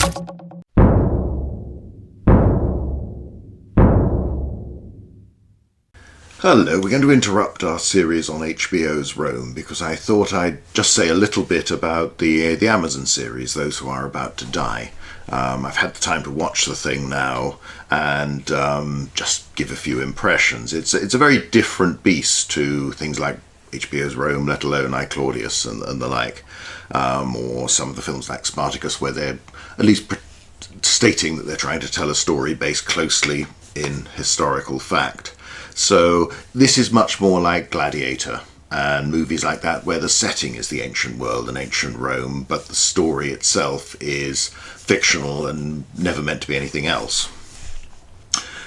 Hello, we're going to interrupt our series on HBO's Rome because I thought I'd just say a little bit about the Amazon series, Those Who Are About to Die. I've had the time to watch the thing now and just give a few impressions. It's a very different beast to things like HBO's Rome, let alone I, Claudius and the like, or some of the films like Spartacus, where they're at least stating that they're trying to tell a story based closely in historical fact. So this is much more like Gladiator and movies like that, where the setting is the ancient world and ancient Rome, but the story itself is fictional and never meant to be anything else.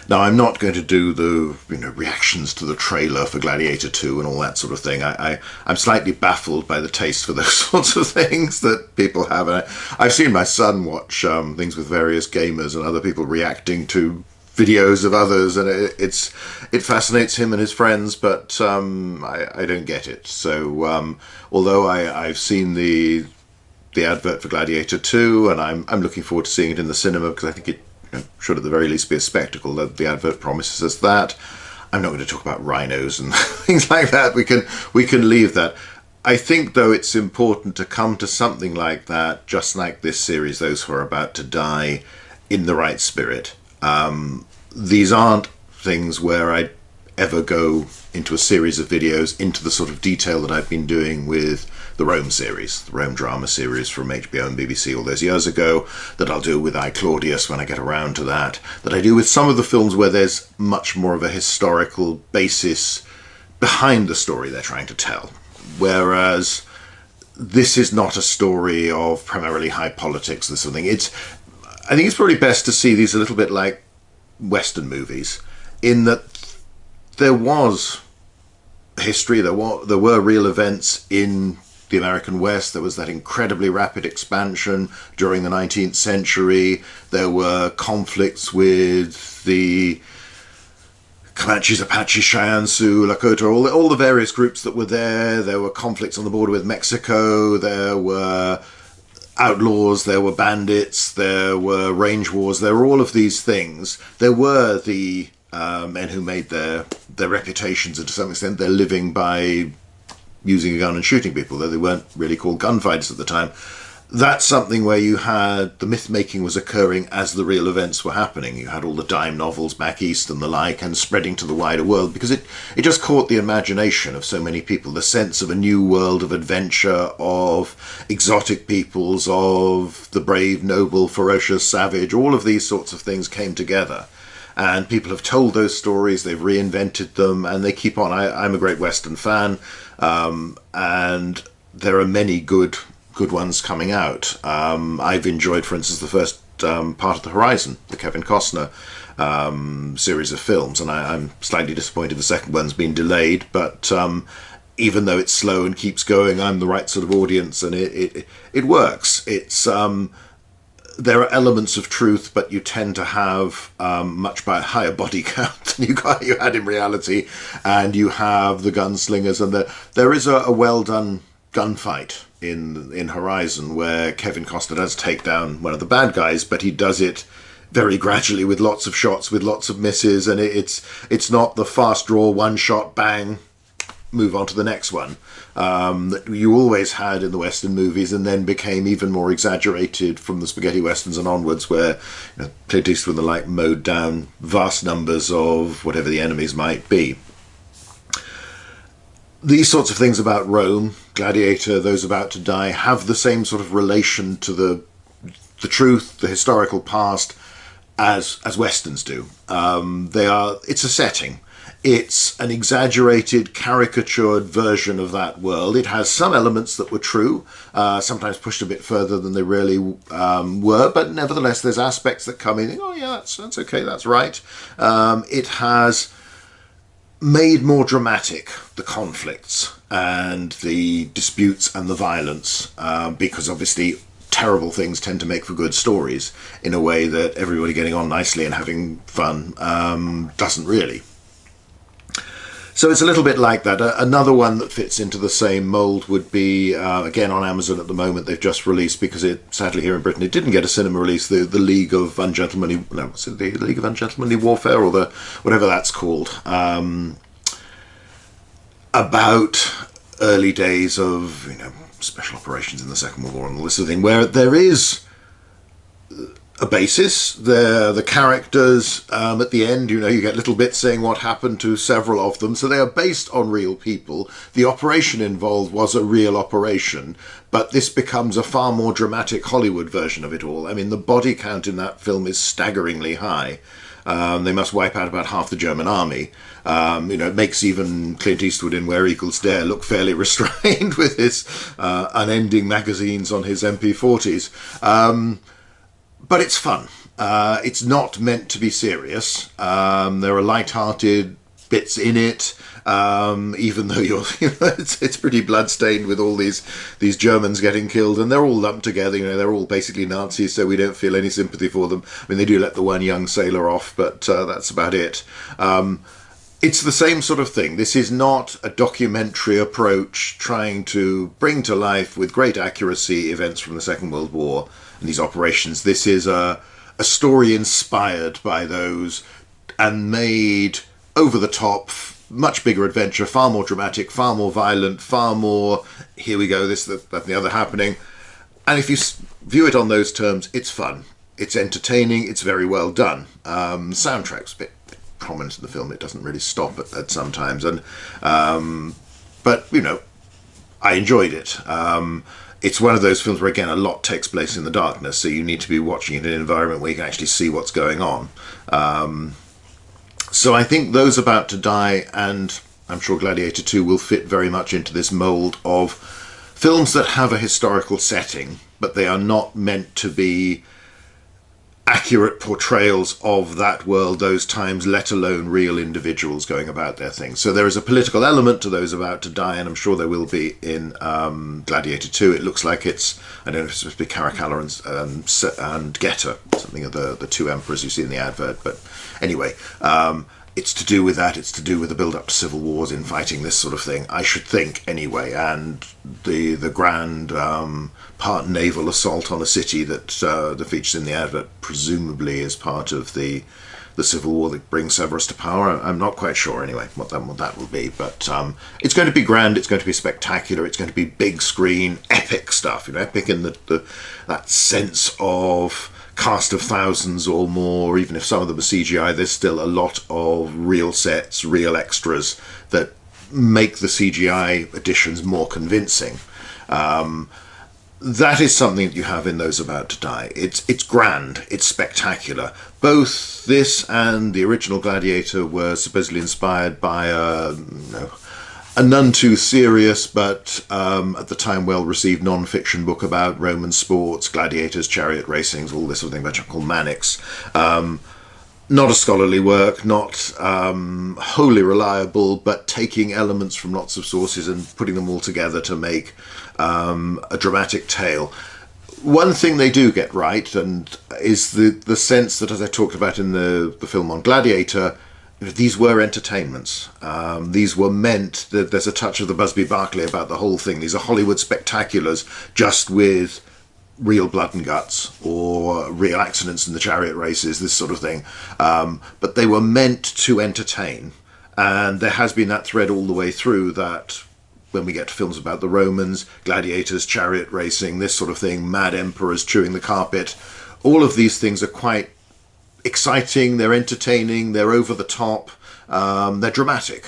Now, I'm not going to do the reactions to the trailer for Gladiator 2 and all that sort of thing. I'm slightly baffled by the taste for those sorts of things that people have. I've seen my son watch things with various gamers and other people reacting to videos of others, and it fascinates him and his friends, but I don't get it. So although I've seen the advert for Gladiator 2, and I'm looking forward to seeing it in the cinema because I think it should at the very least be a spectacle. The advert promises us that. I'm not going to talk about rhinos and things like that. We can leave that. I think, though, it's important to come to something like that, just like this series, Those Who Are About to Die, in the right spirit. These aren't things where I'd ever go into a series of videos into the sort of detail that I've been doing with the Rome series, the Rome drama series from HBO and BBC all those years ago, that I'll do with I, Claudius when I get around to that I do with some of the films where there's much more of a historical basis behind the story they're trying to tell. Whereas this is not a story of primarily high politics or something. I think it's probably best to see these a little bit like Western movies, in that there was history, there were real events in the American West. There was that incredibly rapid expansion during the 19th century. There were conflicts with the Comanches, Apaches, Cheyenne, Sioux, Lakota, all the various groups that were there. There were conflicts on the border with Mexico. There were outlaws, there were bandits, there were range wars, there were all of these things. There were the men who made their reputations, and to some extent their living by using a gun and shooting people, though they weren't really called gunfighters at the time. That's something where you had the myth-making was occurring as the real events were happening. You had all the dime novels back east and the like, and spreading to the wider world, because it just caught the imagination of so many people, the sense of a new world of adventure, of exotic peoples, of the brave, noble, ferocious, savage. All of these sorts of things came together. And people have told those stories, they've reinvented them, and they keep on. I'm a great Western fan, and there are many good ones coming out. I've enjoyed, for instance, the first part of The Horizon, the Kevin Costner series of films, and I'm slightly disappointed the second one's been delayed, but even though it's slow and keeps going, I'm the right sort of audience, and it works. It's there are elements of truth, but you tend to have much higher body count than you had in reality, and you have the gunslingers, and there is a well done gunfight in Horizon where Kevin Costner does take down one of the bad guys, but he does it very gradually with lots of shots, with lots of misses, and it's not the fast draw, one shot, bang, move on to the next one, that you always had in the Western movies, and then became even more exaggerated from the spaghetti westerns and onwards, where Clint Eastwood and the like mowed down vast numbers of whatever the enemies might be. These sorts of things about Rome, Gladiator, Those About to Die, have the same sort of relation to the truth, the historical past, as Westerns do. It's a setting. It's an exaggerated, caricatured version of that world. It has some elements that were true, sometimes pushed a bit further than they really were, but nevertheless there's aspects that come in, oh yeah, that's okay, that's right. It has made more dramatic the conflicts and the disputes and the violence, because obviously terrible things tend to make for good stories in a way that everybody getting on nicely and having fun doesn't really. So it's a little bit like that. Another one that fits into the same mould would be, again, on Amazon at the moment. They've just released, because it sadly here in Britain it didn't get a cinema release, the League of Ungentlemanly, no, was it the League of Ungentlemanly Warfare, or the whatever that's called, about early days of, special operations in the Second World War and all this sort of thing, where there is a basis. The characters at the end, you get little bits saying what happened to several of them, so they are based on real people. The operation involved was a real operation, but this becomes a far more dramatic Hollywood version of it all. I mean, the body count in that film is staggeringly high. They must wipe out about half the German army. It makes even Clint Eastwood in Where Eagles Dare look fairly restrained with his unending magazines on his MP40s. But it's fun. It's not meant to be serious. There are light-hearted bits in it, even though it's pretty blood-stained with all these Germans getting killed, and they're all lumped together. They're all basically Nazis, so we don't feel any sympathy for them. I mean, they do let the one young sailor off, but that's about it. It's the same sort of thing. This is not a documentary approach trying to bring to life with great accuracy events from the Second World War and these operations. This is a story inspired by those and made over the top, much bigger adventure, far more dramatic, far more violent, far more, here we go, this, that, and the other happening. And if you view it on those terms, it's fun. It's entertaining. It's very well done. Soundtrack's a bit prominent in the film. It doesn't really stop at sometimes. But, I enjoyed it. It's one of those films where, again, a lot takes place in the darkness, so you need to be watching it in an environment where you can actually see what's going on. So I think Those About to Die, and I'm sure Gladiator 2, will fit very much into this mould of films that have a historical setting, but they are not meant to be accurate portrayals of that world, those times, let alone real individuals going about their things. So there is a political element to Those About to Die, and I'm sure there will be in Gladiator 2. It looks like it's, I don't know if it's supposed to be Caracalla and Geta, something of the two emperors you see in the advert, but anyway, it's to do with that. It's to do with the build-up to civil wars, in fighting this sort of thing, I should think, anyway, and the grand part naval assault on a city that features in the advert presumably is part of the civil war that brings Severus to power. I'm not quite sure, anyway, what that will be, but it's going to be grand, it's going to be spectacular, it's going to be big screen, epic stuff, epic in that sense of cast of thousands or more. Even if some of them are CGI, there's still a lot of real sets, real extras that make the CGI additions more convincing. That is something that you have in Those About to Die. It's grand, it's spectacular. Both this and the original Gladiator were supposedly inspired by a none too serious but at the time well-received non-fiction book about Roman sports, gladiators, chariot racings, all this sort of thing, which I call Mannix. Not a scholarly work, not wholly reliable, but taking elements from lots of sources and putting them all together to make a dramatic tale. One thing they do get right, and is the sense that, as I talked about in the film on Gladiator, these were entertainments. These were meant that there's a touch of the Busby Berkeley about the whole thing. These are Hollywood spectaculars, just with real blood and guts, or real accidents in the chariot races, this sort of thing. But they were meant to entertain. And there has been that thread all the way through, that when we get to films about the Romans, gladiators, chariot racing, this sort of thing, mad emperors chewing the carpet, all of these things are quite exciting, they're entertaining, they're over the top, they're dramatic.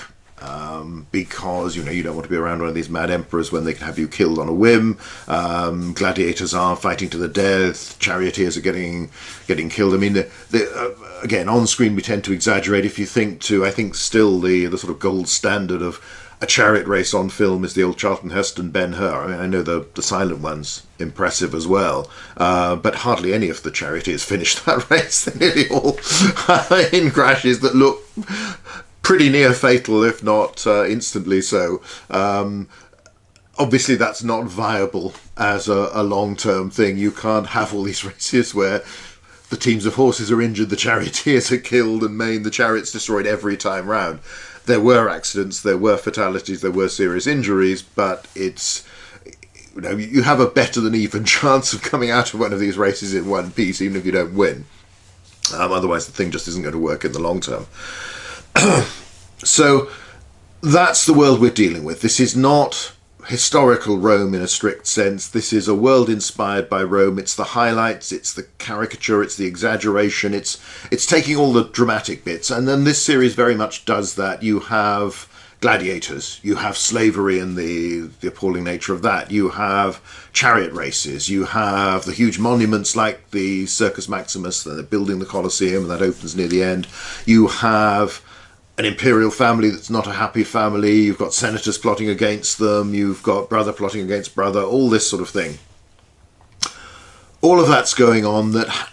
Because you don't want to be around one of these mad emperors when they can have you killed on a whim. Gladiators are fighting to the death. Charioteers are getting killed. I mean, again, on screen we tend to exaggerate. If you think I think still the sort of gold standard of a chariot race on film is the old Charlton Heston Ben-Hur. I mean, I know the silent one's impressive as well, but hardly any of the charioteers finished that race. They're nearly all in crashes that look pretty near fatal, if not instantly so. Obviously that's not viable as a long-term thing. You can't have all these races where the teams of horses are injured, the charioteers are killed and maimed, the chariots destroyed every time round. There were accidents, there were fatalities, there were serious injuries, but it's, you know, you have a better than even chance of coming out of one of these races in one piece, even if you don't win. Otherwise the thing just isn't going to work in the long term. So that's the world we're dealing with. This is not historical Rome in a strict sense. This is a world inspired by Rome. It's the highlights, it's the caricature, it's the exaggeration, it's taking all the dramatic bits. And then this series very much does that. You have gladiators, you have slavery and the appalling nature of that, you have chariot races, you have the huge monuments like the Circus Maximus, they're building the Colosseum, and that opens near the end. You have an imperial family that's not a happy family, you've got senators plotting against them, you've got brother plotting against brother, all this sort of thing. All of that's going on that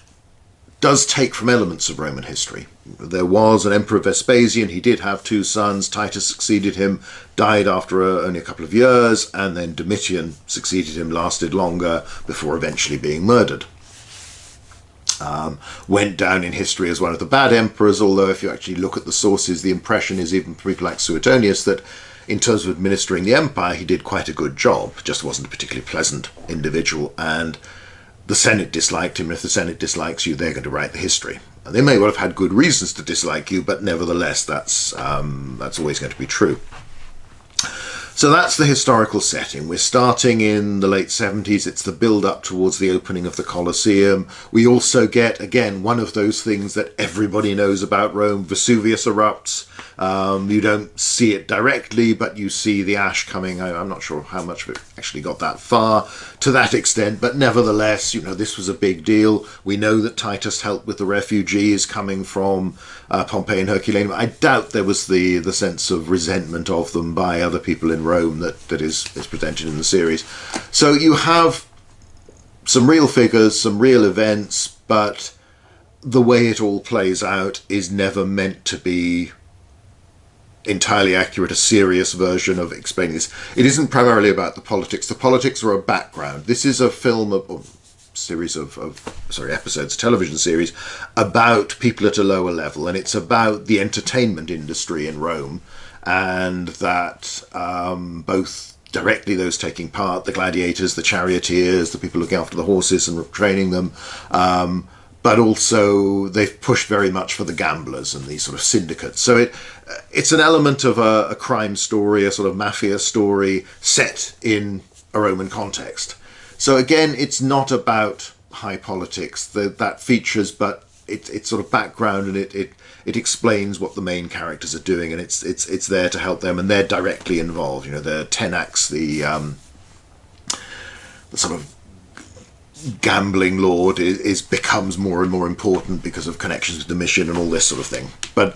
does take from elements of Roman history. There was an Emperor Vespasian, he did have 2 sons, Titus succeeded him, died after only a couple of years, and then Domitian succeeded him, lasted longer, before eventually being murdered. Went down in history as one of the bad emperors, although if you actually look at the sources, the impression is, even for people like Suetonius, that in terms of administering the empire, he did quite a good job, just wasn't a particularly pleasant individual, and the Senate disliked him, and if the Senate dislikes you, they're going to write the history. And they may well have had good reasons to dislike you, but nevertheless, that's always going to be true. So that's the historical setting. We're starting in the late 70s. It's the build-up towards the opening of the Colosseum. We also get, again, one of those things that everybody knows about Rome. Vesuvius erupts. You don't see it directly, but you see the ash coming. I'm not sure how much of it actually got that far to that extent, but nevertheless, you know, this was a big deal. We know that Titus helped with the refugees coming from Pompeii and Herculaneum. I doubt there was the sense of resentment of them by other people in Rome that is presented in the series. So you have some real figures, some real events, but the way it all plays out is never meant to be entirely accurate, a serious version of explaining this. It isn't primarily about the politics. The politics are a background. This is a film episodes, television series about people at a lower level, and it's about the entertainment industry in Rome, and that both directly those taking part, the gladiators, the charioteers, the people looking after the horses and training them, but also they've pushed very much for the gamblers and these sort of syndicates. So it's an element of a crime story, a sort of mafia story set in a Roman context. So again, it's not about high politics. That features, but it's sort of background, and it explains what the main characters are doing, and it's there to help them, and they're directly involved. You know, the Tenax, the sort of gambling lord becomes more and more important because of connections with the mission and all this sort of thing. But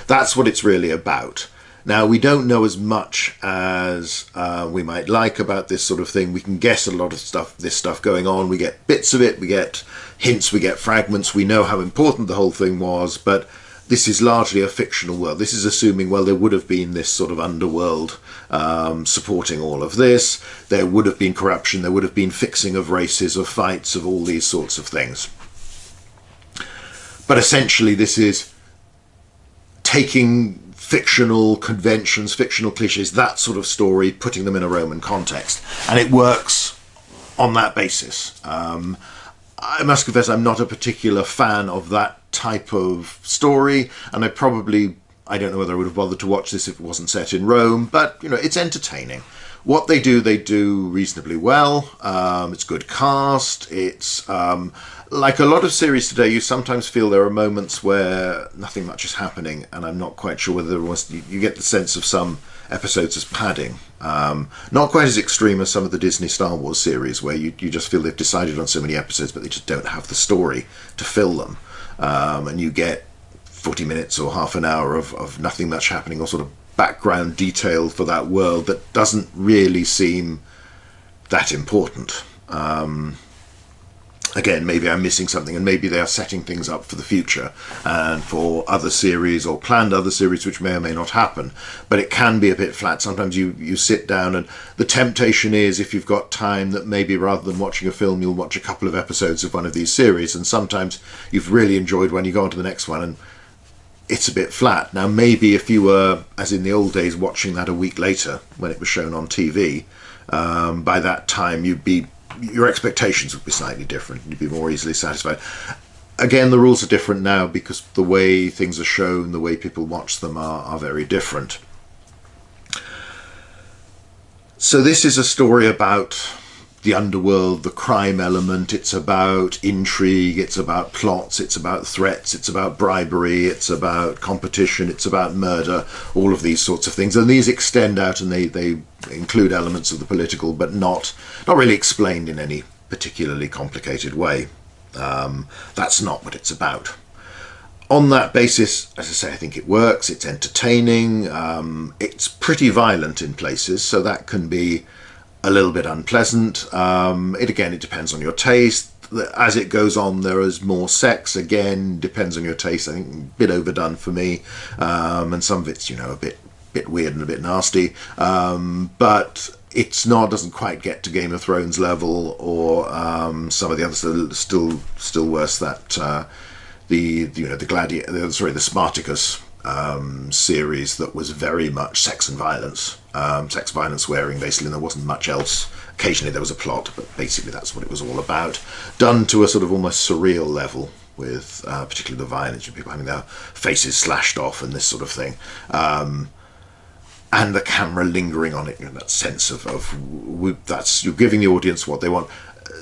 that's what it's really about. Now, we don't know as much as we might like about this sort of thing. We can guess a lot of this stuff going on. We get bits of it, we get hints, we get fragments. We know how important the whole thing was, but this is largely a fictional world. This is assuming, well, there would have been this sort of underworld supporting all of this. There would have been corruption. There would have been fixing of races, of fights, of all these sorts of things. But essentially, this is taking fictional conventions, fictional cliches, that sort of story, putting them in a Roman context. And it works on that basis. I must confess I'm not a particular fan of that type of story, and I don't know whether I would have bothered to watch this if it wasn't set in Rome, but, you know, it's entertaining. What they do reasonably well. It's good cast. It's like a lot of series today, you sometimes feel there are moments where nothing much is happening, and I'm not quite sure whether you get the sense of some episodes as padding. Not quite as extreme as some of the Disney Star Wars series, where you just feel they've decided on so many episodes, but they just don't have the story to fill them. And you get 40 minutes or half an hour of nothing much happening, or sort of background detail for that world that doesn't really seem that important. Again, maybe I'm missing something, and maybe they are setting things up for the future and for other series or planned other series which may or may not happen. But it can be a bit flat. Sometimes you sit down, and the temptation is, if you've got time, that maybe rather than watching a film, you'll watch a couple of episodes of one of these series. And sometimes you've really enjoyed one, you go on to the next one, and it's a bit flat. Now, maybe if you were, as in the old days, watching that a week later when it was shown on TV, by that time your expectations would be slightly different. You'd be more easily satisfied. Again, the rules are different now because the way things are shown, the way people watch them are very different. So this is a story about the underworld, the crime element. It's about intrigue, it's about plots, it's about threats, it's about bribery, it's about competition, it's about murder, all of these sorts of things. And these extend out, and they include elements of the political, but not really explained in any particularly complicated way. That's not what it's about. On that basis, as I say, I think it works. It's entertaining. It's pretty violent in places, so that can be a little bit unpleasant. It depends on your taste. As it goes on, there is more sex. Again, depends on your taste. I think a bit overdone for me, and some of it's a bit weird and a bit nasty. But it's doesn't quite get to Game of Thrones level, or some of the others are still worse. That the Spartacus series that was very much sex and violence, sex, violence, swearing, basically, and there wasn't much else. Occasionally there was a plot, but basically that's what it was all about, done to a sort of almost surreal level, with particularly the violence, people having their faces slashed off and this sort of thing, and the camera lingering on it, that sense of that's, you're giving the audience what they want.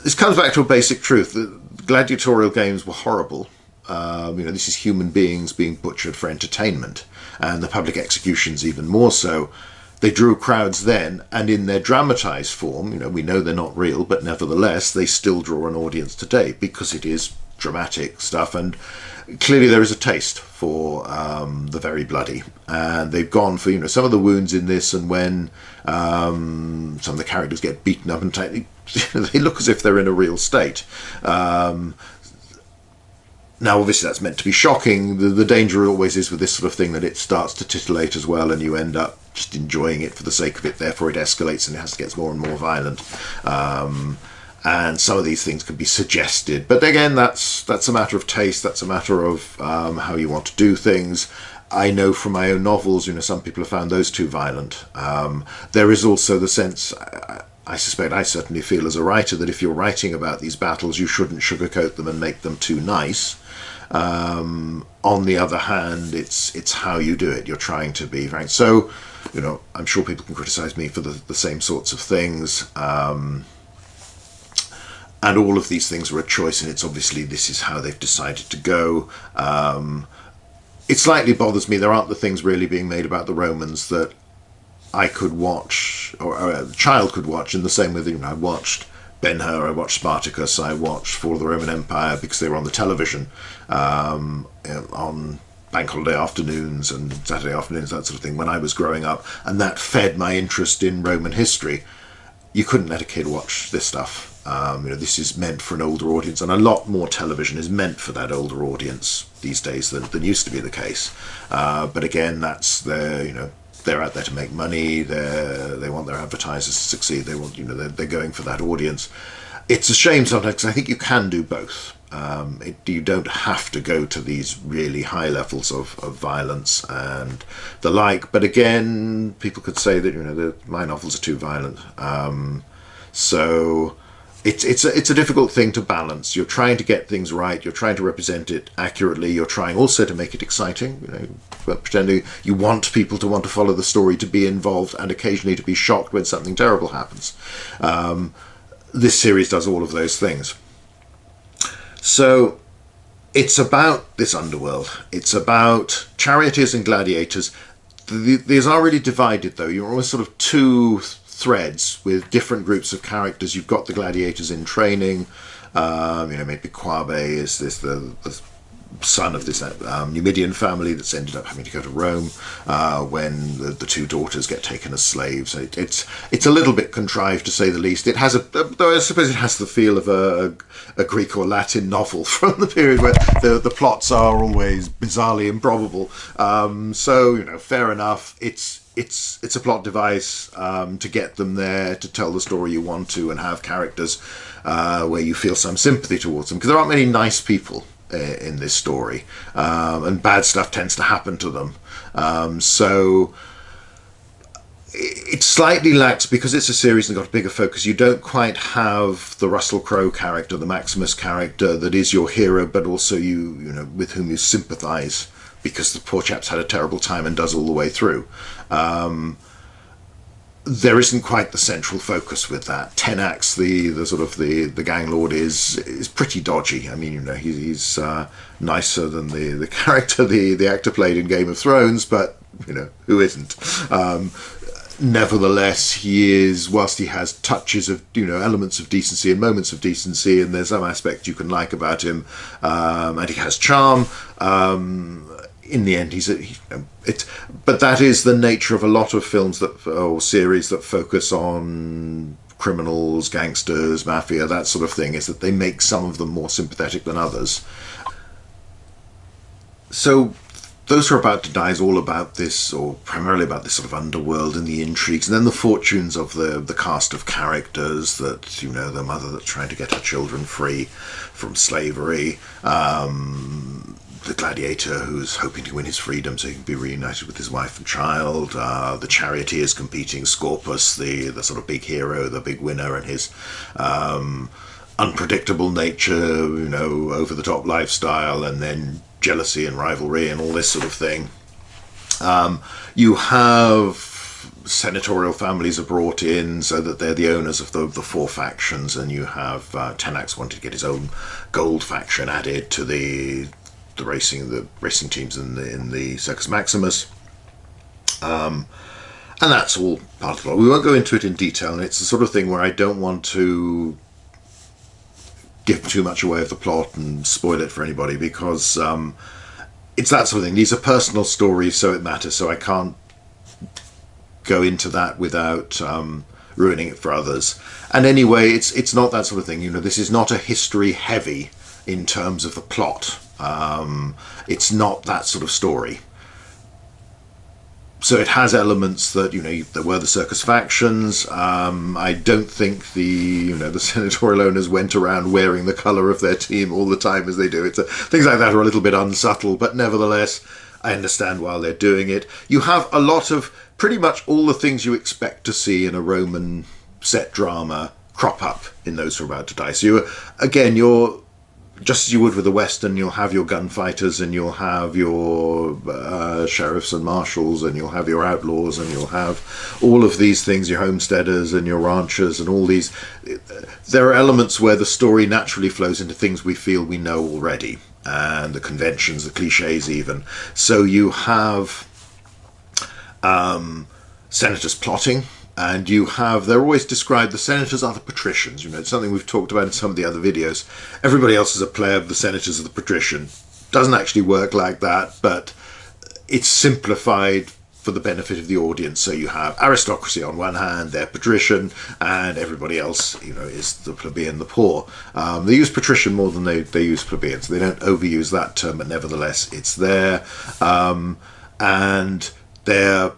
This comes back to a basic truth. The gladiatorial games were horrible. This is human beings being butchered for entertainment, and the public executions even more so. They drew crowds then, and in their dramatized form, we know they're not real, but nevertheless they still draw an audience today because it is dramatic stuff, and clearly there is a taste for the very bloody, and they've gone for some of the wounds in this, and when some of the characters get beaten up and they look as if they're in a real state. Now, obviously, that's meant to be shocking. The danger always is with this sort of thing that it starts to titillate as well, and you end up just enjoying it for the sake of it. Therefore, it escalates and it gets more and more violent. And some of these things can be suggested. But again, that's a matter of taste. That's a matter of how you want to do things. I know from my own novels, some people have found those too violent. There is also the sense, I suspect, I certainly feel as a writer, that if you're writing about these battles, you shouldn't sugarcoat them and make them too nice. On the other hand, it's how you do it. You're trying to be frank. So, I'm sure people can criticize me for the same sorts of things. And all of these things are a choice, and it's obviously this is how they've decided to go. It slightly bothers me there aren't the things really being made about the Romans that I could watch, or a child could watch, in the same way that I watched Ben-Hur, I watched Spartacus, I watched Fall of the Roman Empire because they were on the television on bank holiday afternoons and Saturday afternoons, that sort of thing, when I was growing up, and that fed my interest in Roman history. You couldn't let a kid watch this stuff. This is meant for an older audience, and a lot more television is meant for that older audience these days than used to be the case. But again, that's they're out there to make money. They want their advertisers to succeed. They want, they're going for that audience. It's a shame sometimes, because I think you can do both. You don't have to go to these really high levels of violence and the like. But again, people could say that my novels are too violent. So it's a difficult thing to balance. You're trying to get things right. You're trying to represent it accurately. You're trying also to make it exciting. Pretending you want people to want to follow the story, to be involved, and occasionally to be shocked when something terrible happens. This series does all of those things. So it's about this underworld. It's about charioteers and gladiators. These are really divided, though. You're almost sort of two threads with different groups of characters. You've got the gladiators in training. Maybe Quabe is this the son of this Numidian family that's ended up having to go to Rome when the two daughters get taken as slaves. It's a little bit contrived, to say the least. It has though I suppose it has the feel of a Greek or Latin novel from the period where the plots are always bizarrely improbable. So fair enough. It's a plot device to get them there, to tell the story you want to, and have characters where you feel some sympathy towards them, because there aren't many nice people in this story, and bad stuff tends to happen to them. So it slightly lacks, because it's a series and got a bigger focus. You don't quite have the Russell Crowe character, the Maximus character that is your hero, but also you with whom you sympathise, because the poor chap's had a terrible time and does all the way through. There isn't quite the central focus with that. Tenax, the sort of the gang lord, is pretty dodgy. I mean, he's nicer than the character the actor played in Game of Thrones, but who isn't? Nevertheless, he is, whilst he has touches of elements of decency and moments of decency, and there's some aspect you can like about him, and he has charm. In the end, but that is the nature of a lot of films or series that focus on criminals, gangsters, mafia, that sort of thing, is that they make some of them more sympathetic than others. So Those Who Are About to Die is all about this, or primarily about this sort of underworld and the intrigues, and then the fortunes of the cast of characters that, the mother that's trying to get her children free from slavery, the gladiator who's hoping to win his freedom so he can be reunited with his wife and child, the charioteers competing, Scorpus, the sort of big hero, the big winner, and his unpredictable nature, over-the-top lifestyle, and then jealousy and rivalry and all this sort of thing. You have senatorial families are brought in so that they're the owners of the four factions, and you have Tenax wanted to get his own gold faction added to the racing teams in the Circus Maximus, and that's all part of the plot. We won't go into it in detail, and it's the sort of thing where I don't want to give too much away of the plot and spoil it for anybody, because it's that sort of thing. These are personal stories, so it matters, so I can't go into that without ruining it for others. And anyway, it's not that sort of thing. This is not a history heavy in terms of the plot. It's not that sort of story. So it has elements that, there were the circus factions. I don't think the senatorial owners went around wearing the colour of their team all the time as they do. Things like that are a little bit unsubtle, but nevertheless, I understand why they're doing it. You have a lot of pretty much all the things you expect to see in a Roman set drama crop up in Those Who Are About to Die. So you're just as you would with the Western, you'll have your gunfighters, and you'll have your sheriffs and marshals, and you'll have your outlaws, and you'll have all of these things, your homesteaders and your ranchers, and all these. There are elements where the story naturally flows into things we feel we know already, and the conventions, the cliches even. So you have senators plotting. And they're always described, the senators are the patricians. It's something we've talked about in some of the other videos. Everybody else is a player, the senators are the patrician. Doesn't actually work like that, but it's simplified for the benefit of the audience. So you have aristocracy on one hand, they're patrician, and everybody else, is the plebeian, the poor. They use patrician more than they use plebeian, so they don't overuse that term, but nevertheless, it's there. And they're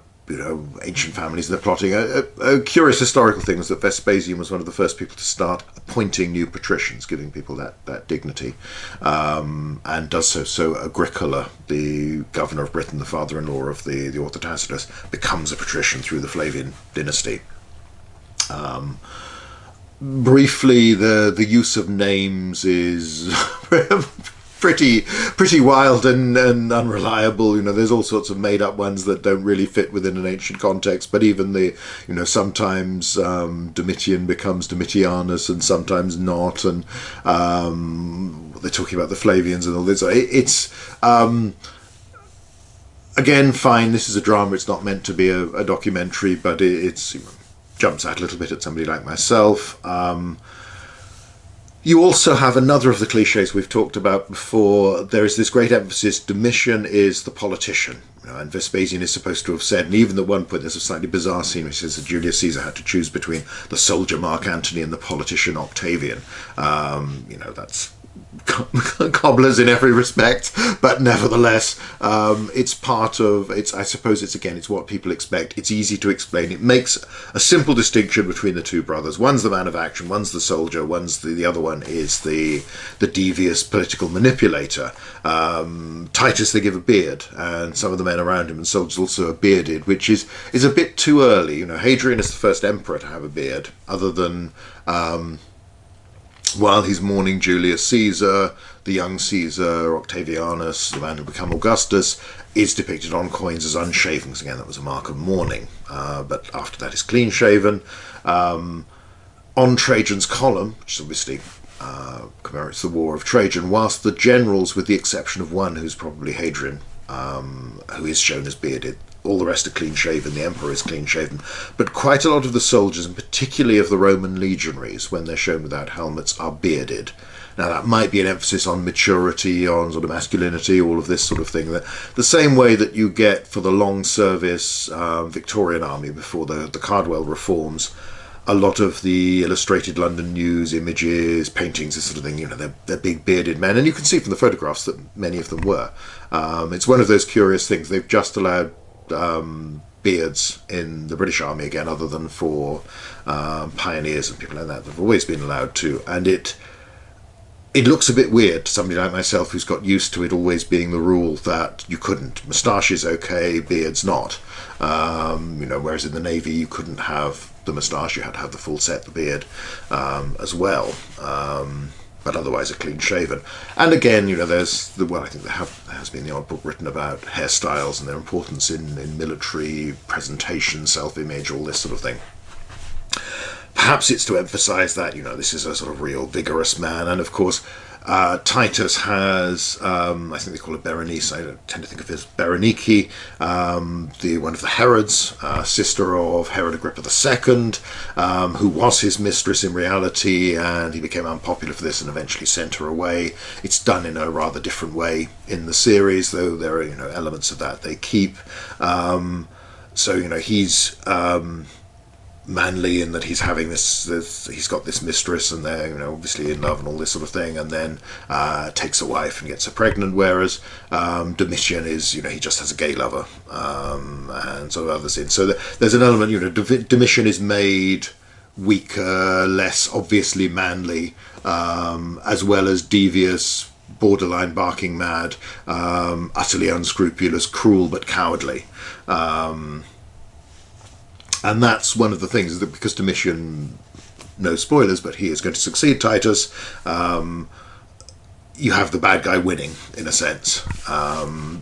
ancient families, they're plotting. A curious historical thing was that Vespasian was one of the first people to start appointing new patricians, giving people that dignity, and does so. So Agricola, the governor of Britain, the father-in-law of the author Tacitus, becomes a patrician through the Flavian dynasty. Briefly, the use of names is pretty wild and unreliable. There's all sorts of made-up ones that don't really fit within an ancient context, but even sometimes Domitian becomes Domitianus and sometimes not, and they're talking about the Flavians and all this. It's again, fine, this is a drama, it's not meant to be a documentary, but it's jumps out a little bit at somebody like myself. You also have another of the cliches we've talked about before. There is this great emphasis, Domitian is the politician. And Vespasian is supposed to have said, and even at one point there's a slightly bizarre scene which says that Julius Caesar had to choose between the soldier Mark Antony and the politician Octavian. That's cobblers in every respect, but nevertheless, it's part of it's. I suppose it's what people expect. It's easy to explain. It makes a simple distinction between the two brothers. One's the man of action, one's the soldier, one's the other one is the devious political manipulator. Titus, they give a beard, and some of the men around him and soldiers also are bearded, which is a bit too early. Hadrian is the first emperor to have a beard, other than while he's mourning Julius Caesar, the young Caesar, Octavianus, the man who became Augustus, is depicted on coins as unshaven, because again that was a mark of mourning. But after that is clean shaven. On Trajan's column, which obviously commemorates the War of Trajan, whilst the generals, with the exception of one who's probably Hadrian, who is shown as bearded, all the rest are clean-shaven, the emperor is clean-shaven, but quite a lot of the soldiers, and particularly of the Roman legionaries, when they're shown without helmets, are bearded. Now that might be an emphasis on maturity, on sort of masculinity, all of this sort of thing. The same way that you get for the long service Victorian army before the Cardwell reforms, a lot of the illustrated London news, images, paintings, this sort of thing, they're big bearded men, and you can see from the photographs that many of them were. It's one of those curious things. They've just allowed beards in the British Army again, other than for pioneers and people like that. They've always been allowed to, and it looks a bit weird to somebody like myself who's got used to it always being the rule that you couldn't. Moustache is okay, beard's not. Whereas in the Navy you couldn't have the moustache, you had to have the full set, the beard as well. But otherwise are clean shaven. And again, there's I think there has been the odd book written about hairstyles and their importance in military presentation, self-image, all this sort of thing. Perhaps it's to emphasize that, this is a sort of real vigorous man. And of course, Titus has, I think they call it Berenice, I tend to think of it as Berenike, one of the Herods, sister of Herod Agrippa II, who was his mistress in reality, and he became unpopular for this and eventually sent her away. It's done in a rather different way in the series, though there are elements of that they keep. He's manly in that he's having he's got this mistress and they're obviously in love and all this sort of thing, and then takes a wife and gets her pregnant, whereas Domitian is he just has a gay lover and sort of others in. So there's an element, Domitian is made weaker, less obviously manly, as well as devious, borderline barking mad, utterly unscrupulous, cruel but cowardly. And that's one of the things, that because Domitian, no spoilers, but he is going to succeed Titus, you have the bad guy winning, in a sense.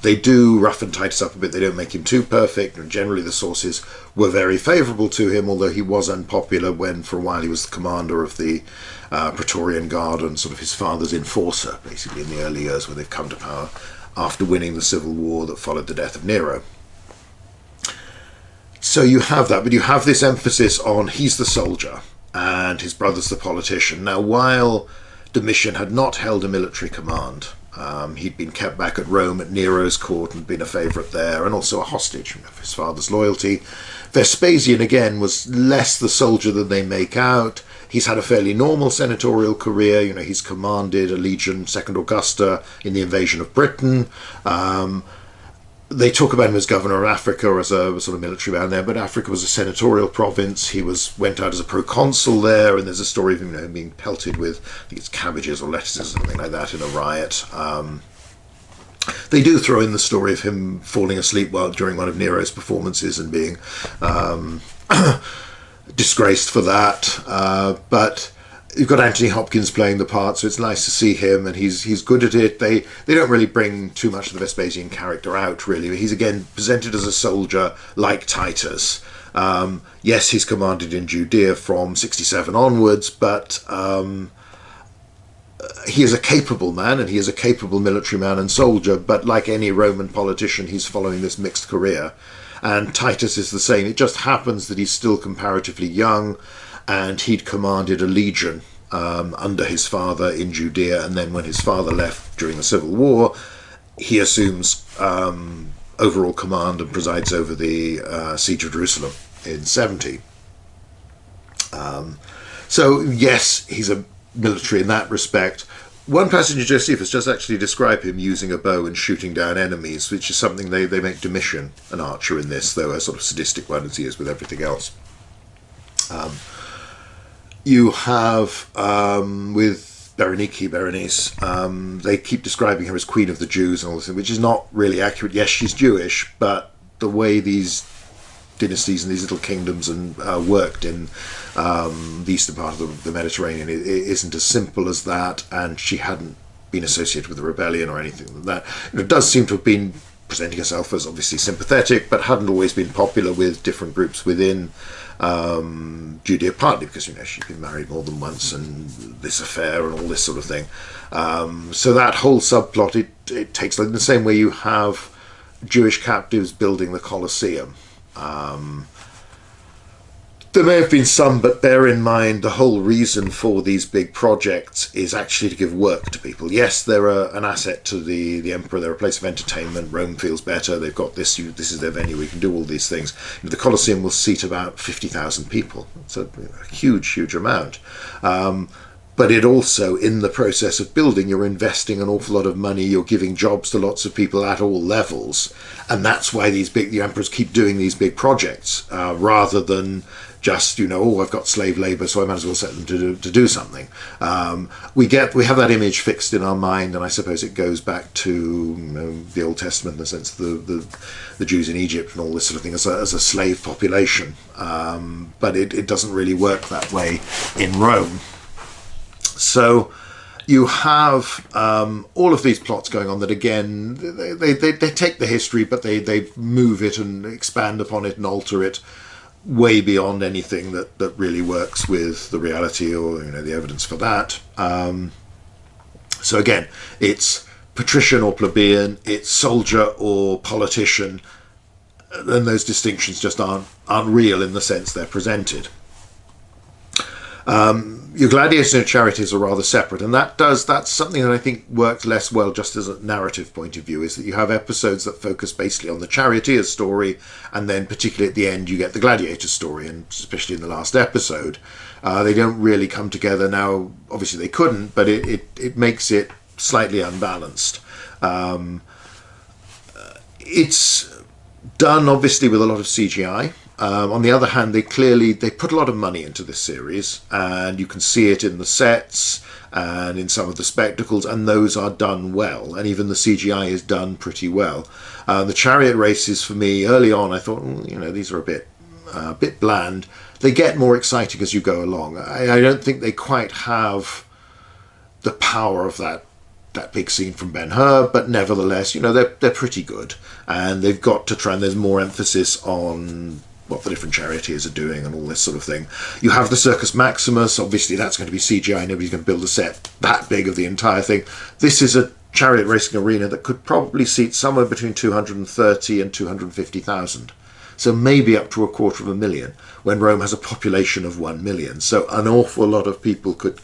They do roughen Titus up a bit, they don't make him too perfect, and generally the sources were very favourable to him, although he was unpopular when, for a while, he was the commander of the Praetorian Guard and sort of his father's enforcer, basically, in the early years when they've come to power after winning the civil war that followed the death of Nero. So you have that, but you have this emphasis on he's the soldier and his brother's the politician. Now, while Domitian had not held a military command, he'd been kept back at Rome at Nero's court and been a favourite there, and also a hostage of his father's loyalty. Vespasian, again, was less the soldier than they make out. He's had a fairly normal senatorial career. He's commanded a legion, Second Augusta, in the invasion of Britain. They talk about him as governor of Africa or as a sort of military man there, but Africa was a senatorial province. He went out as a proconsul there, and there's a story of him being pelted with, I think it's cabbages or lettuces or something like that in a riot. They do throw in the story of him falling asleep during one of Nero's performances and being disgraced for that. But you've got Anthony Hopkins playing the part, so it's nice to see him, and he's good at it. They don't really bring too much of the Vespasian character out, really. He's again presented as a soldier like Titus. Yes, he's commanded in Judea from 67 onwards, but he is a capable man, and he is a capable military man and soldier, but like any Roman politician, he's following this mixed career. And Titus is the same. It just happens that he's still comparatively young, and he'd commanded a legion under his father in Judea, and then when his father left during the Civil War, he assumes overall command and presides over the siege of Jerusalem in 70. So yes, he's a military in that respect. One passage in Josephus does actually describe him using a bow and shooting down enemies, which is something they make Domitian an archer in this, though a sort of sadistic one as he is with everything else. You have, with Berenice, they keep describing her as Queen of the Jews and all this, which is not really accurate. Yes, she's Jewish, but the way these dynasties and these little kingdoms and worked in the eastern part of the Mediterranean, it isn't as simple as that, and she hadn't been associated with a rebellion or anything like that. It does seem to have been presenting herself as obviously sympathetic, but hadn't always been popular with different groups within Judea, partly because she'd been married more than once and this affair and all this sort of thing. So that whole subplot, it takes, like in the same way you have Jewish captives building the Colosseum. There may have been some, but bear in mind the whole reason for these big projects is actually to give work to people. Yes, they're an asset to the emperor. They're a place of entertainment. Rome feels better. They've got this. This is their venue. We can do all these things. The Colosseum will seat about 50,000 people. It's a huge, huge amount. But it also, in the process of building, you're investing an awful lot of money. You're giving jobs to lots of people at all levels, and that's why the emperors keep doing these big projects rather than just, I've got slave labour, so I might as well set them to do something. We have that image fixed in our mind, and I suppose it goes back to the Old Testament in the sense the Jews in Egypt and all this sort of thing as a slave population. But it doesn't really work that way in Rome. So you have all of these plots going on that, again, they take the history, but they move it and expand upon it and alter it way beyond anything that really works with the reality or the evidence for that. So again, it's patrician or plebeian, it's soldier or politician, and those distinctions just aren't real in the sense they're presented. Your gladiators and charioteers are rather separate, and that's something that I think worked less well just as a narrative point of view, is that you have episodes that focus basically on the charioteer's story, and then particularly at the end you get the gladiator's story, and especially in the last episode they don't really come together. Now obviously they couldn't, but it makes it slightly unbalanced. It's done obviously with a lot of CGI. On the other hand, they put a lot of money into this series, and you can see it in the sets and in some of the spectacles, and those are done well, and even the CGI is done pretty well. The chariot races, for me, early on, I thought, these are a bit bland. They get more exciting as you go along. I don't think they quite have the power of that big scene from Ben-Hur, but nevertheless, they're pretty good, and they've got to try, and there's more emphasis on what the different charioteers are doing and all this sort of thing. You have the Circus Maximus, obviously that's going to be CGI, nobody's going to build a set that big of the entire thing. This is a chariot racing arena that could probably seat somewhere between 230 and 250,000. So maybe up to 250,000, when Rome has a population of 1 million. So an awful lot of people could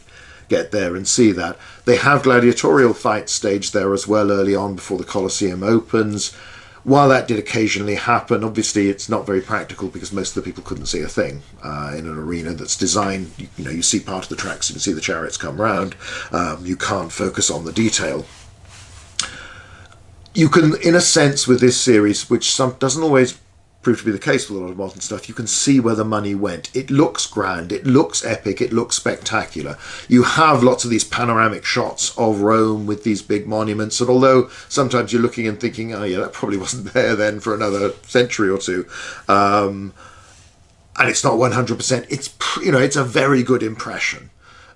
get there and see that. They have gladiatorial fights staged there as well early on before the Colosseum opens. While that did occasionally happen, obviously it's not very practical because most of the people couldn't see a thing in an arena that's designed. You see part of the tracks, you can see the chariots come round. You can't focus on the detail. You can, in a sense, with this series, which doesn't always prove to be the case with a lot of modern stuff, you can see where the money went. It looks grand, it looks epic, it looks spectacular. You have lots of these panoramic shots of Rome with these big monuments, and although sometimes you're looking and thinking, oh yeah, that probably wasn't there then for another century or two, and it's not 100%, it's a very good impression.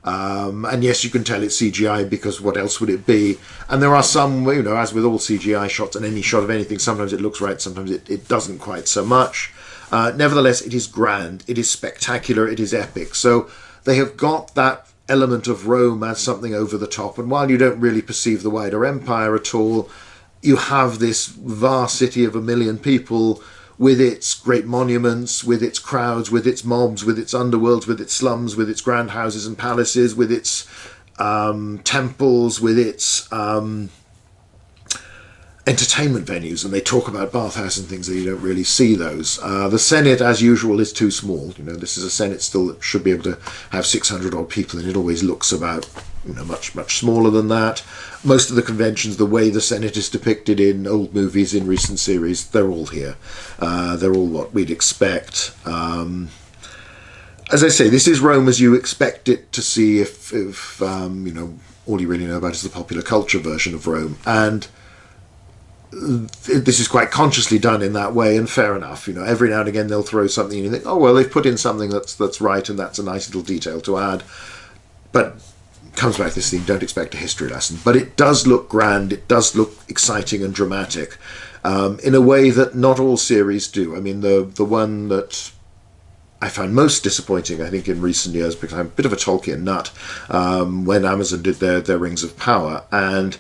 And yes, you can tell it's CGI because what else would it be? And there are some, as with all CGI shots and any shot of anything, sometimes it looks right, sometimes it doesn't quite so much. Nevertheless, it is grand, it is spectacular, it is epic. So they have got that element of Rome as something over the top. And while you don't really perceive the wider empire at all, you have this vast city of 1 million people with its great monuments, with its crowds, with its mobs, with its underworlds, with its slums, with its grand houses and palaces, with its temples, with its entertainment venues, and they talk about bathhouse and things that you don't really see those. The Senate, as usual, is too small. This is a Senate still that should be able to have 600 odd people, and it always looks about much smaller than that. Most of the conventions, the way the Senate is depicted in old movies, in recent series, they're all here. They're all what we'd expect. As I say, this is Rome as you expect it to see if all you really know about is the popular culture version of Rome, and this is quite consciously done in that way, and fair enough. Every now and again they'll throw something and you think, oh well, they've put in something that's right, and that's a nice little detail to add. But it comes back to this thing, don't expect a history lesson. But it does look grand, it does look exciting and dramatic, in a way that not all series do. I mean, the one that I found most disappointing, I think, in recent years, because I'm a bit of a Tolkien nut, when Amazon did their Rings of Power, and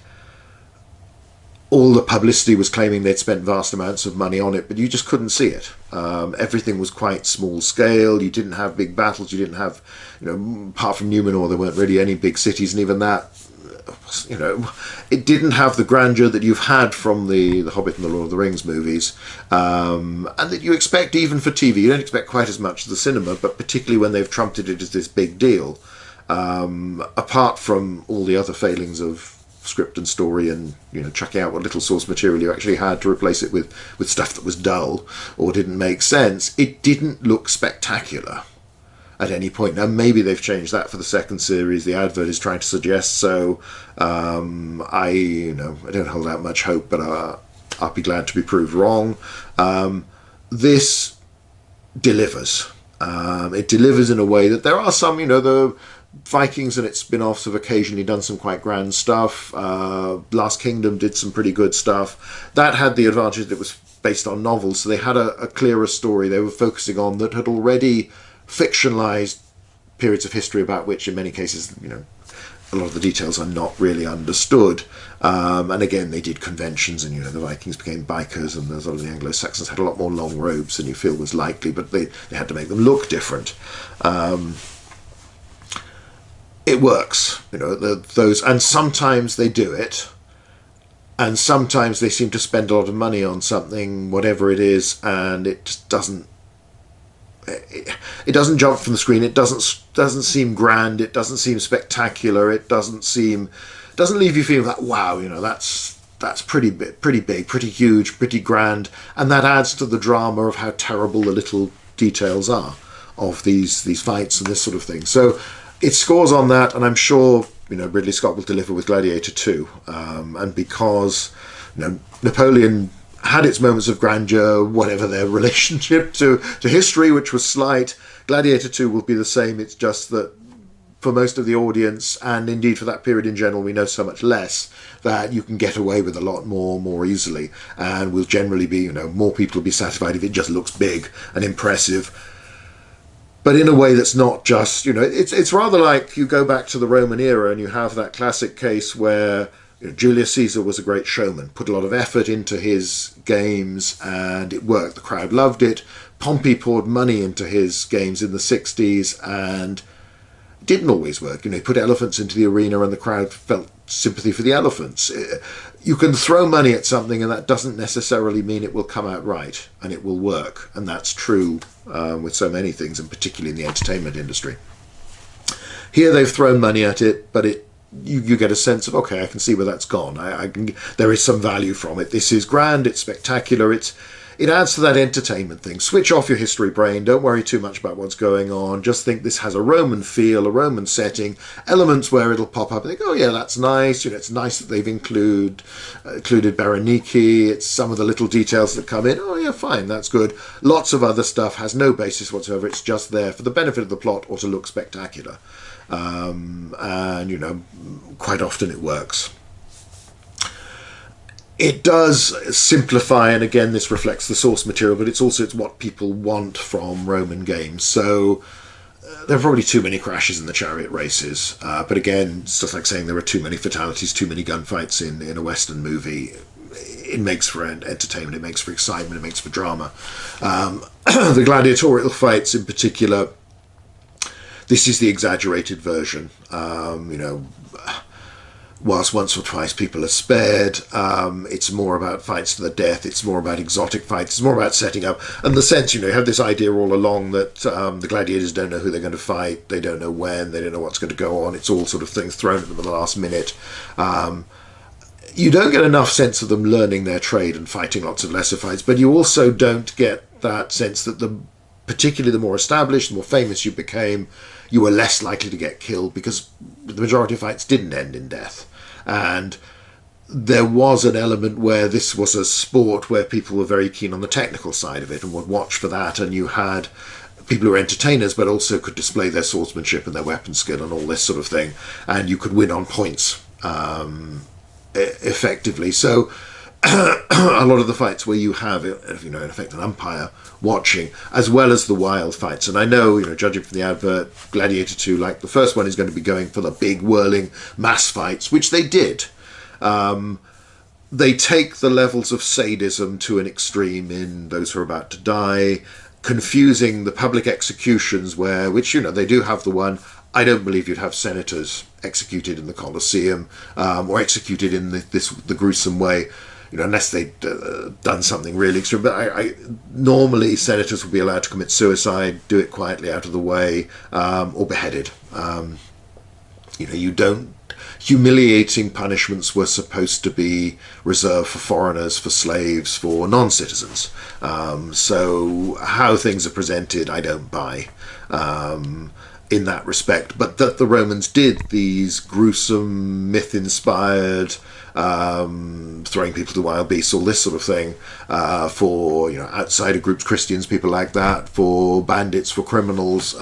all the publicity was claiming they'd spent vast amounts of money on it, but you just couldn't see it. Everything was quite small scale. You didn't have big battles. You didn't have, apart from Numenor, there weren't really any big cities, and even that, it didn't have the grandeur that you've had from the Hobbit and the Lord of the Rings movies, and that you expect even for TV. You don't expect quite as much as the cinema, but particularly when they've trumpeted it as this big deal. Apart from all the other failings of script and story, and chucking out what little source material you actually had to replace it with stuff that was dull or didn't make sense, it didn't look spectacular at any point. Now maybe they've changed that for the second series. The advert is trying to suggest so. I don't hold out much hope, but I'll be glad to be proved wrong. This delivers. It delivers in a way that there are some, the Vikings and its spin-offs have occasionally done some quite grand stuff. Last Kingdom did some pretty good stuff. That had the advantage that it was based on novels, so they had a clearer story they were focusing on that had already fictionalized periods of history about which, in many cases, a lot of the details are not really understood. And again, they did conventions, and the Vikings became bikers, and a lot of the Anglo-Saxons had a lot more long robes than you feel was likely, but they had to make them look different. It works, those, and sometimes they do it, and sometimes they seem to spend a lot of money on something, whatever it is, and it just doesn't. It doesn't jump from the screen. It doesn't seem grand. It doesn't seem spectacular. It doesn't leave you feeling that wow, that's pretty big, pretty huge, pretty grand, and that adds to the drama of how terrible the little details are of these fights and this sort of thing. So it scores on that, and I'm sure Ridley Scott will deliver with Gladiator 2, and because Napoleon had its moments of grandeur, whatever their relationship to history, which was slight, Gladiator 2 will be the same. It's just that for most of the audience, and indeed for that period in general, we know so much less that you can get away with a lot more easily, and will generally be, more people will be satisfied if it just looks big and impressive, but in a way that's not just, it's rather like you go back to the Roman era and you have that classic case where Julius Caesar was a great showman, put a lot of effort into his games, and it worked. The crowd loved it. Pompey poured money into his games in the 60s, and it didn't always work. He put elephants into the arena and the crowd felt sympathy for the elephants. You can throw money at something, and that doesn't necessarily mean it will come out right and it will work, and that's true with so many things, and particularly in the entertainment industry. Here they've thrown money at it, but you get a sense of, okay, I can see where that's gone. There is some value from it. This is grand, it's spectacular, it adds to that entertainment thing. Switch off your history brain, don't worry too much about what's going on, just think this has a Roman feel, a Roman setting, elements where it'll pop up and think, oh yeah, that's nice, it's nice that they've included Berenike, it's some of the little details that come in, oh yeah, fine, that's good. Lots of other stuff has no basis whatsoever, it's just there for the benefit of the plot or to look spectacular. And quite often it works. It does simplify, and again this reflects the source material, but it's what people want from Roman games. So there are probably too many crashes in the chariot races, but again, it's just like saying there are too many fatalities, too many gunfights in a Western movie. it makes for entertainment, it makes for excitement, it makes for drama. The gladiatorial fights in particular, this is the exaggerated version. Whilst once or twice people are spared, it's more about fights to the death, it's more about exotic fights, it's more about setting up. And the sense, you have this idea all along that the gladiators don't know who they're going to fight, they don't know when, they don't know what's going to go on, it's all sort of things thrown at them at the last minute. You don't get enough sense of them learning their trade and fighting lots of lesser fights, but you also don't get that sense that particularly the more established, the more famous you became, you were less likely to get killed, because the majority of fights didn't end in death. And there was an element where this was a sport where people were very keen on the technical side of it and would watch for that, and you had people who were entertainers but also could display their swordsmanship and their weapon skill and all this sort of thing, and you could win on points effectively. So a lot of the fights where you have, in effect, an umpire watching, as well as the wild fights. And I know, judging from the advert, Gladiator 2, like the first one, is going to be going for the big whirling mass fights, which they did. They take the levels of sadism to an extreme in Those Who Are About to Die, confusing the public executions which they do have the one. I don't believe you'd have senators executed in the Colosseum, or executed in the gruesome way, unless they'd done something really extreme. But normally senators would be allowed to commit suicide, do it quietly out of the way, or beheaded. You don't. Humiliating punishments were supposed to be reserved for foreigners, for slaves, for non-citizens. So how things are presented, I don't buy. In that respect, but that the Romans did these gruesome, myth-inspired, throwing people to wild beasts, all this sort of thing, for outsider groups, Christians, people like that, for bandits, for criminals,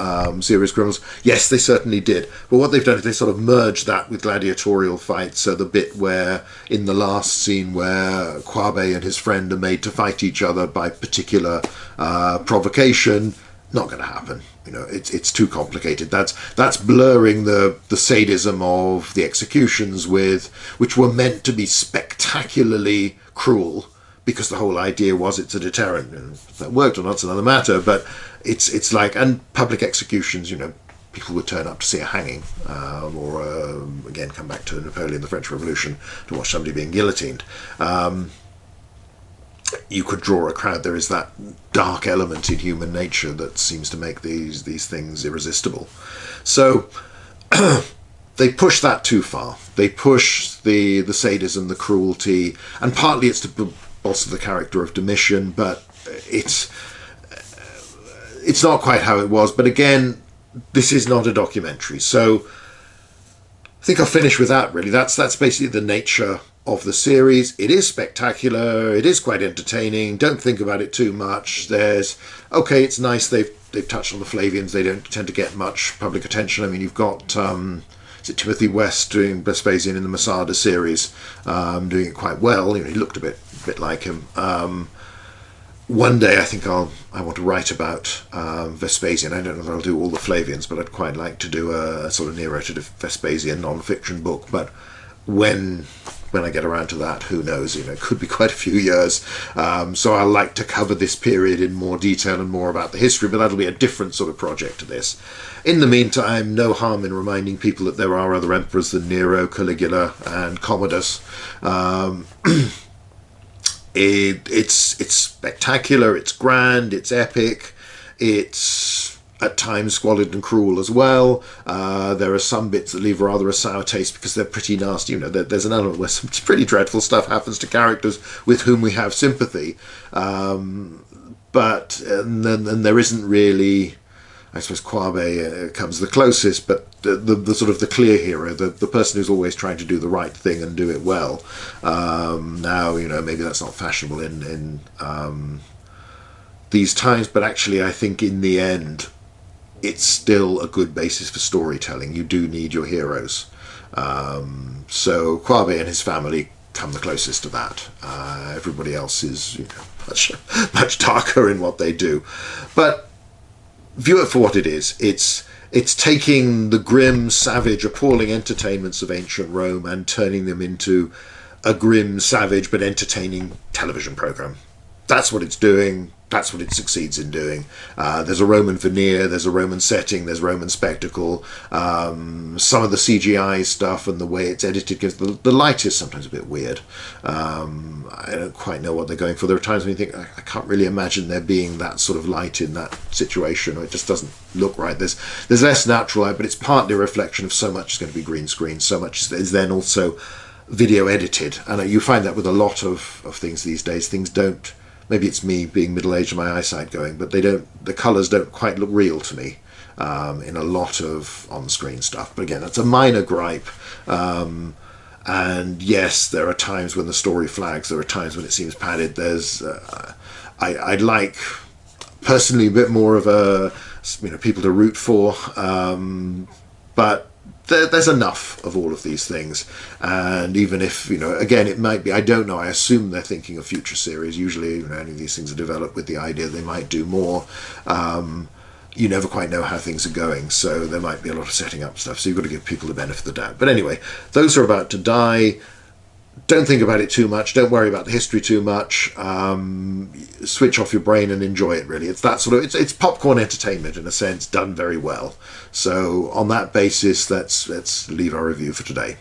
serious criminals. Yes, they certainly did. But what they've done is they sort of merged that with gladiatorial fights. So the bit where, in the last scene, where Quabe and his friend are made to fight each other by particular provocation, not going to happen. It's too complicated. That's blurring the sadism of the executions which were meant to be spectacularly cruel, because the whole idea was it's a deterrent. If that worked or not's another matter, but it's like, and public executions, people would turn up to see a hanging, or again, come back to Napoleon, the French Revolution, to watch somebody being guillotined. You could draw a crowd. There is that dark element in human nature that seems to make these things irresistible. So they push that too far. They push the sadism, the cruelty, and partly it's to bolster the character of Domitian, but it's not quite how it was. But again, this is not a documentary, so I think I'll finish with that, really. That's basically the nature of the series. It is spectacular, it is quite entertaining, don't think about it too much. It's nice they've touched on the Flavians, they don't tend to get much public attention. I mean, you've got is it Timothy West doing Vespasian in the Masada series, doing it quite well. He looked a bit like him. One day I think I want to write about Vespasian. I don't know if I'll do all the Flavians, but I'd quite like to do a sort of Nero to Vespasian non-fiction book. But when I get around to that, who knows? It could be quite a few years. So I'll like to cover this period in more detail and more about the history, but that'll be a different sort of project to this. In the meantime, no harm in reminding people that there are other emperors than Nero, Caligula, and Commodus. It's spectacular, it's grand, it's epic, it's at times squalid and cruel as well. There are some bits that leave rather a sour taste because they're pretty nasty. There's an element where some pretty dreadful stuff happens to characters with whom we have sympathy. But there isn't really, I suppose Quabe comes the closest, but the sort of the clear hero, the person who's always trying to do the right thing and do it well. Now, maybe that's not fashionable in these times, but actually I think in the end it's still a good basis for storytelling. You do need your heroes. So Quabe and his family come the closest to that. Everybody else is much darker in what they do. But view it for what it is. It's taking the grim, savage, appalling entertainments of ancient Rome and turning them into a grim, savage, but entertaining television program. That's what it's doing. That's what it succeeds in doing. There's a Roman veneer, there's a Roman setting, there's Roman spectacle. Some of the CGI stuff and the way it's edited, because the light is sometimes a bit weird. I don't quite know what they're going for. There are times when you think, I can't really imagine there being that sort of light in that situation, or it just doesn't look right. There's less natural light, but it's partly a reflection of so much is going to be green screen, so much is then also video edited. And you find that with a lot of things these days. Things don't, maybe it's me being middle-aged and my eyesight going, but the colours don't quite look real to me in a lot of on-screen stuff. But again, that's a minor gripe. And yes, there are times when the story flags, there are times when it seems padded. I'd like, personally, a bit more of people to root for, but there's enough of all of these things. And even if, again, it might be, I don't know, I assume they're thinking of future series. Usually, any of these things are developed with the idea they might do more. You never quite know how things are going, so there might be a lot of setting up stuff, so you've got to give people the benefit of the doubt. But anyway, those are about to die. Don't think about it too much, don't worry about the history too much. Switch off your brain and enjoy it, really. It's that sort of, it's popcorn entertainment in a sense, done very well. So on that basis, let's leave our review for today.